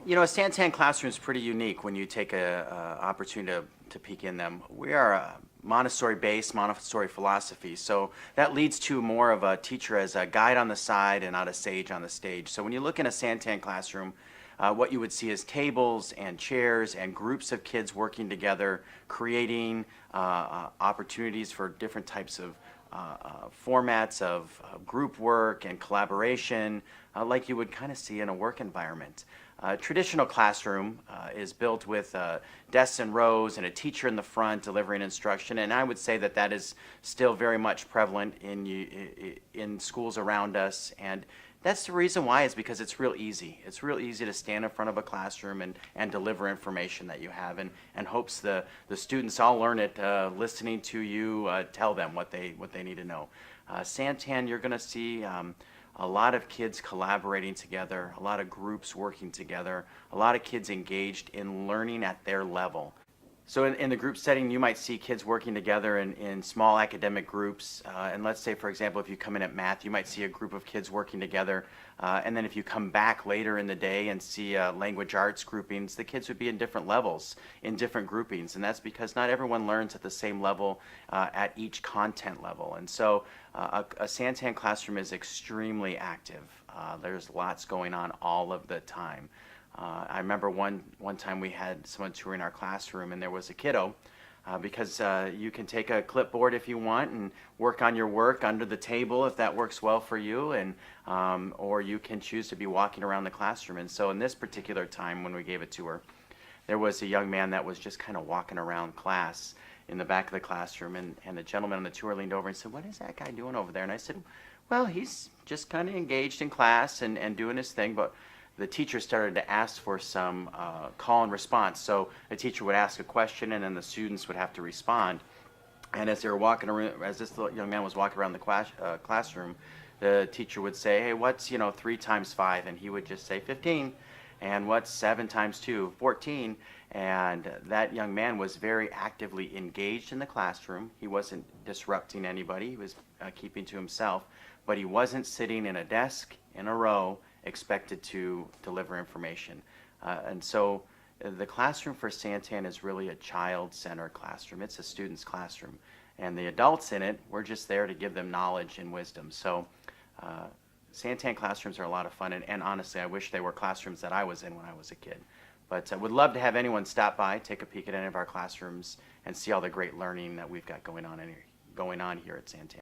You know, a Santan classroom is pretty unique when you take a opportunity to peek in them. We are a Montessori-based, Montessori philosophy, so that leads to more of a teacher as a guide on the side and not a sage on the stage. So when you look in a Santan classroom, what you would see is tables and chairs and groups of kids working together, creating opportunities for different types of formats of group work and collaboration, like you would kind of see in a work environment. Traditional classroom is built with desks and rows and a teacher in the front delivering instruction, and I would say that that is still very much prevalent in schools around us. And that's the reason why, is because it's real easy. It's real easy to stand in front of a classroom and deliver information that you have, and hopes the students all learn it listening to you tell them what they need to know. Santan, you're going to see a lot of kids collaborating together, a lot of groups working together, a lot of kids engaged in learning at their level. So in the group setting, you might see kids working together in small academic groups. And let's say, for example, if you come in at math, you might see a group of kids working together. And then if you come back later in the day and see language arts groupings, the kids would be in different levels, in different groupings. And that's because not everyone learns at the same level at each content level. And so a Santan classroom is extremely active. There's lots going on all of the time. I remember one time we had someone touring our classroom, and there was a kiddo, because you can take a clipboard if you want and work on your work under the table if that works well for you, and or you can choose to be walking around the classroom. And so in this particular time when we gave a tour, there was a young man that was just kind of walking around class in the back of the classroom, and the gentleman on the tour leaned over and said, "What is that guy doing over there?" And I said, "Well, he's just kind of engaged in class and doing his thing." But the teacher started to ask for some call and response. So a teacher would ask a question, and then the students would have to respond. And as they were walking around, as this young man was walking around the classroom, the teacher would say, "Hey, what's 3 times 5?" And he would just say 15. And what's 7 times 2? 14. And that young man was very actively engaged in the classroom. He wasn't disrupting anybody. He was keeping to himself. But he wasn't sitting in a desk in a row expected to deliver information. And so the classroom for Santan is really a child-centered classroom. It's a student's classroom. And the adults in it, we're just there to give them knowledge and wisdom. So Santan classrooms are a lot of fun, and honestly, I wish they were classrooms that I was in when I was a kid. But I would love to have anyone stop by, take a peek at any of our classrooms, and see all the great learning that we've got going on here at Santan.